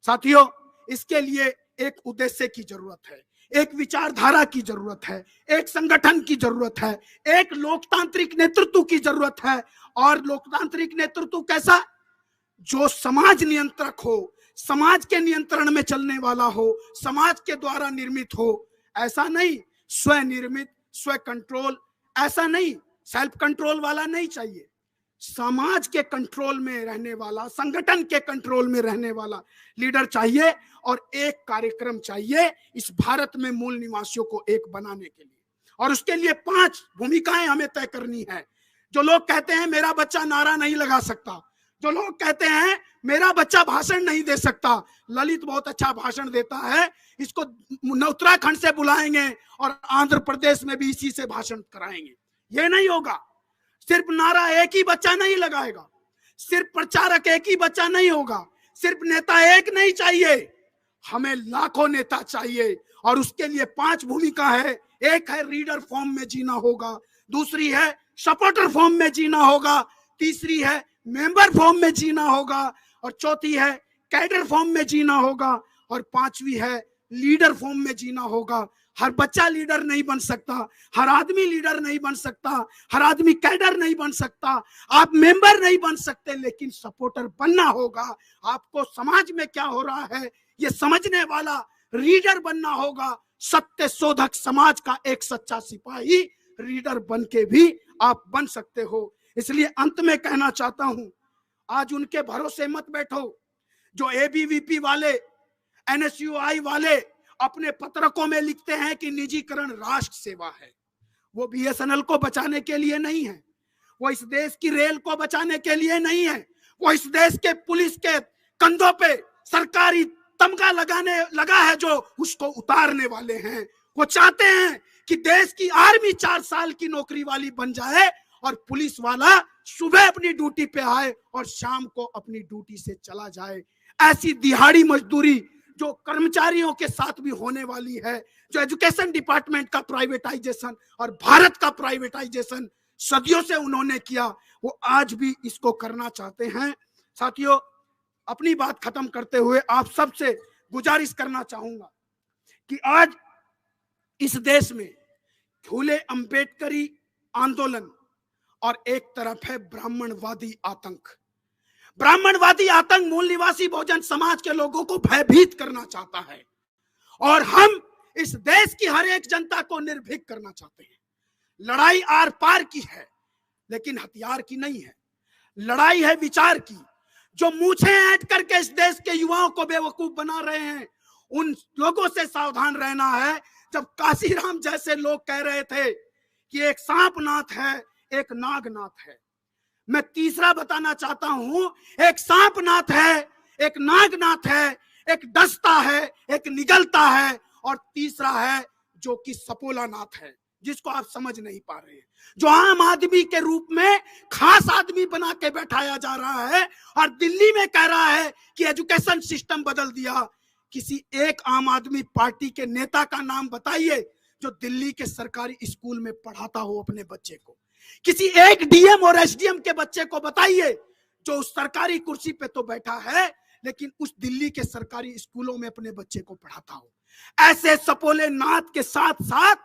साथियों, इसके लिए एक उद्देश्य की जरूरत है, एक विचारधारा की जरूरत है, एक संगठन की जरूरत है, एक लोकतांत्रिक नेतृत्व की जरूरत है। और लोकतांत्रिक नेतृत्व कैसा? जो समाज नियंत्रक हो, समाज के नियंत्रण में चलने वाला हो, समाज के द्वारा निर्मित हो। ऐसा नहीं स्वनिर्मित, स्व कंट्रोल, ऐसा नहीं, सेल्फ कंट्रोल वाला नहीं चाहिए। समाज के कंट्रोल में रहने वाला, संगठन के कंट्रोल में रहने वाला लीडर चाहिए। और एक कार्यक्रम चाहिए इस भारत में मूल निवासियों को एक बनाने के लिए। और उसके लिए 5 भूमिकाएं हमें तय करनी है। जो लोग कहते हैं मेरा बच्चा नारा नहीं लगा सकता, जो लोग कहते हैं मेरा बच्चा भाषण नहीं दे सकता, ललित बहुत अच्छा भाषण देता है, इसको उत्तराखंड से बुलाएंगे और आंध्र प्रदेश में भी इसी से भाषण कराएंगे। ये नहीं होगा। सिर्फ नारा एक ही बच्चा नहीं लगाएगा, सिर्फ प्रचारक एक ही बच्चा नहीं होगा, सिर्फ नेता एक नहीं चाहिए, हमें लाखों नेता चाहिए। और उसके लिए 5 भूमिका है। एक है रीडर फॉर्म में जीना होगा, दूसरी है सपोर्टर फॉर्म में जीना होगा, तीसरी है मेंबर फॉर्म में जीना होगा, और चौथी है कैडर फॉर्म में जीना होगा, और 5वीं है लीडर फॉर्म में जीना होगा। हर बच्चा लीडर नहीं बन सकता, हर आदमी लीडर नहीं बन सकता, हर आदमी कैडर नहीं बन सकता, आप मेंबर नहीं बन सकते, लेकिन सपोर्टर बनना होगा। आपको समाज में क्या हो रहा है ये समझने वाला रीडर बनना होगा। सत्य शोधक, समाज का एक सच्चा सिपाही रीडर बन के भी आप बन सकते हो। इसलिए अंत में कहना चाहता हूं, आज उनके भरोसे मत बैठो जो एबीवीपी वाले, एनएसयूआई वाले अपने पत्रकों में लिखते हैं कि निजीकरण राष्ट्र सेवा है। वो बीएसएनएल को बचाने के लिए नहीं है, वो इस देश की रेल को बचाने के लिए नहीं है, वो इस देश के पुलिस के कंधों पे सरकारी तमगा लगा है जो उसको उतारने वाले हैं। वो चाहते हैं कि देश की आर्मी 4 साल की नौकरी वाली बन जाए और पुलिस वाला सुबह अपनी ड्यूटी पे आए और शाम को अपनी ड्यूटी से चला जाए। ऐसी दिहाड़ी मजदूरी जो कर्मचारियों के साथ भी होने वाली है, जो एजुकेशन डिपार्टमेंट का प्राइवेटाइजेशन और भारत का प्राइवेटाइजेशन सदियों से उन्होंने किया, वो आज भी इसको करना चाहते हैं। साथियों, अपनी बात खत्म करते हुए आप सबसे गुजारिश करना चाहूंगा कि आज इस देश में फूले अंबेडकरी आंदोलन और एक तरफ है ब्राह्मणवादी आतंक। ब्राह्मणवादी आतंक मूल निवासी बहुजन समाज के लोगों को भयभीत करना चाहता है और हम इस देश की हर एक जनता को निर्भीक करना चाहते हैं। लड़ाई आर पार की है लेकिन हथियार की नहीं है, लड़ाई है विचार की। जो मूछें ऐंठ करके इस देश के युवाओं को बेवकूफ बना रहे हैं, उन लोगों से सावधान रहना है। जब काशीराम जैसे लोग कह रहे थे कि एक सांपनाथ है, एक नागनाथ है, मैं तीसरा बताना चाहता हूं, एक सांपनाथ है, एक नागनाथ है, एक डसता है, एक निगलता है, और तीसरा है जो कि सपोलानाथ है, जिसको आप समझ नहीं पा रहे हैं, जो आम आदमी के रूप में खास आदमी बना के बैठाया जा रहा है और दिल्ली में कह रहा है कि एजुकेशन सिस्टम बदल दिया। किसी एक आम आदमी पार्टी के नेता का नाम बताइए जो दिल्ली के सरकारी स्कूल में पढ़ाता हो अपने बच्चे को। किसी एक डीएम और एसडीएम के बच्चे को बताइए जो उस सरकारी कुर्सी पे तो बैठा है लेकिन उस दिल्ली के सरकारी स्कूलों में अपने बच्चे को पढ़ाता हो। ऐसे सपोले नाथ के साथ साथ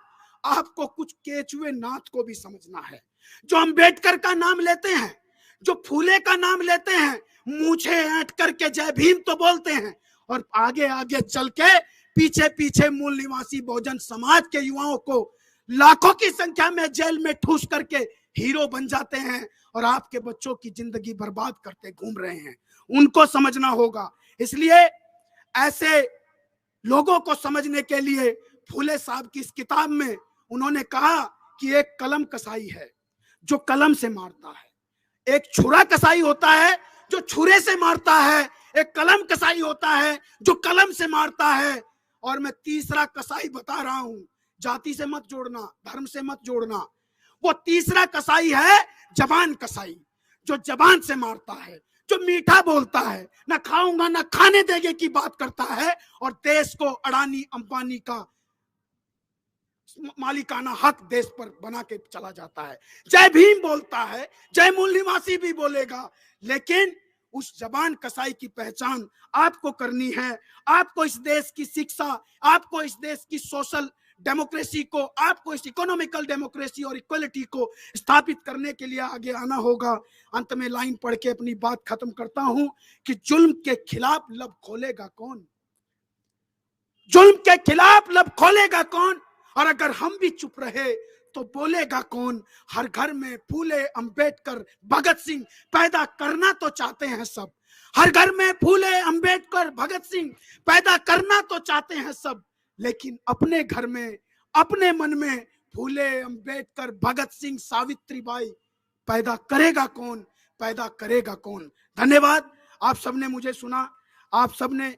आपको कुछ केचुए नाथ को भी समझना है, जो अंबेडकर का नाम लेते हैं, जो फूले का नाम लेते हैं, मूछे ऐंठ करके जय भीम तो बोलते हैं और आगे आगे चल के पीछे पीछे मूल निवासी बहुजन समाज के युवाओं को लाखों की संख्या में जेल में ठूस करके हीरो बन जाते हैं और आपके बच्चों की जिंदगी बर्बाद करते घूम रहे हैं। उनको समझना होगा। इसलिए ऐसे लोगों को समझने के लिए फूले साहब की इस किताब में उन्होंने कहा कि एक कलम कसाई है जो कलम से मारता है, एक छुरा कसाई होता है जो छुरे से मारता है, एक कलम कसाई होता है जो कलम से मारता है, और मैं तीसरा कसाई बता रहा हूं, जाति से मत जोड़ना, धर्म से मत जोड़ना, वो तीसरा कसाई है जबान कसाई, जो जबान से मारता है, जो मीठा बोलता है, ना खाऊंगा ना खाने देंगे की बात करता है और देश को अडानी अंबानी का मालिकाना हक देश पर बना के चला जाता है। जय भीम बोलता है, जय मूल निवासी भी बोलेगा, लेकिन उस जबान कसाई की पहचान आपको करनी है। आपको इस देश की शिक्षा, आपको इस देश की सोशल डेमोक्रेसी को, आपको इस इकोनॉमिकल डेमोक्रेसी और इक्वलिटी को स्थापित करने के लिए आगे आना होगा। अंत में लाइन पढ़ के अपनी बात खत्म करता हूं कि जुल्म के खिलाफ लब खोलेगा कौन? जुल्म के खिलाफ लब खोलेगा कौन? और अगर हम भी चुप रहे तो बोलेगा कौन? हर घर में फूले, अंबेडकर, भगत सिंह पैदा करना तो चाहते हैं सब। हर घर में फूले, अंबेडकर, भगत सिंह पैदा करना तो चाहते हैं सब, लेकिन अपने घर में, अपने मन में फूले, अंबेडकर, भगत सिंह, सावित्रीबाई पैदा करेगा कौन? पैदा करेगा कौन? धन्यवाद। आप सबने मुझे सुना, आप सबने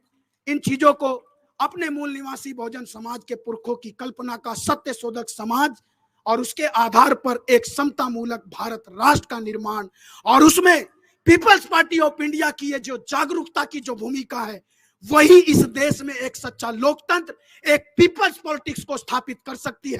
इन चीजों को अपने मूल निवासी बहुजन समाज के पुरखों की कल्पना का सत्य शोधक समाज और उसके आधार पर एक समता मूलक भारत राष्ट्र का निर्माण, और उसमें पीपल्स पार्टी ऑफ इंडिया की ये जो जागरूकता की जो भूमिका है, वही इस देश में एक सच्चा लोकतंत्र, एक पीपल्स पॉलिटिक्स को स्थापित कर सकती है।